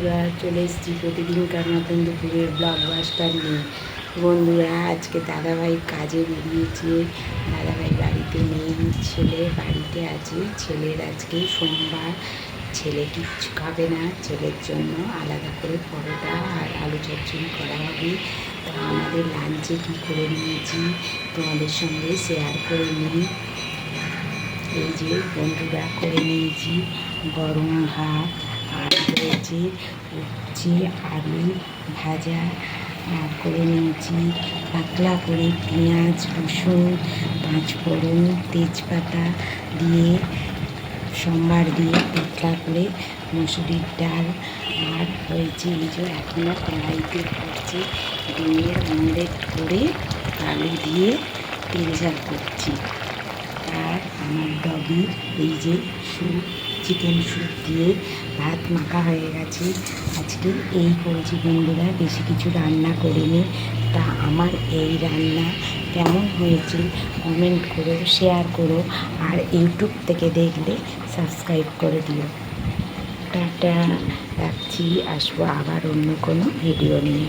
বন্ধুরা, চলে এসেছি প্রতিদিনকার মতন দুপুরের ব্লগবাস্টার নিয়ে। বন্ধুরা, আজকে দাদাভাই কাজে বেরিয়েছে। দাদাভাই বাড়িতে নেই, ছেলে বাড়িতে আছে। ছেলের আজকে সোমবার, ছেলে কিচ্ছু খাবে না। ছেলের জন্য আলাদা করে পরোটা আর আলু চচ্চড়ি করা হবে। তা আমাদের লাঞ্চে কী করে নিয়েছি তোমাদের সঙ্গে শেয়ার করে নিই। এই যে বন্ধুরা, করে নিয়েছি গরম ভাত, আর রয়েছে উচ্ছে আলু ভাজা, আর করে নিয়েছি পাতলা করে পেঁয়াজ রসুন পাঁচফোড়ন তেজপাতা দিয়ে সম্বার দিয়ে পাতলা করে মুসুরির ডাল। আর হয়েছে এই যে এখনও কড়াইতে করছি ডিমের অমলেট করে আলু দিয়ে তেল ঝাল করছি। আর আমার ডগির এই যে স্যুপ, চিকেন স্যুপ দিয়ে ভাত মাখা হয়ে গেছে। আজকে এই করেছি বন্ধুরা, বেশি কিছু রান্না করিনি। তা আমার এই রান্না কেমন হয়েছে কমেন্ট করো, শেয়ার করো, আর ইউটিউব থেকে দেখলে সাবস্ক্রাইব করে দিও। টাটা, রাখছি, আসবো আবার অন্য কোনো ভিডিও নিয়ে।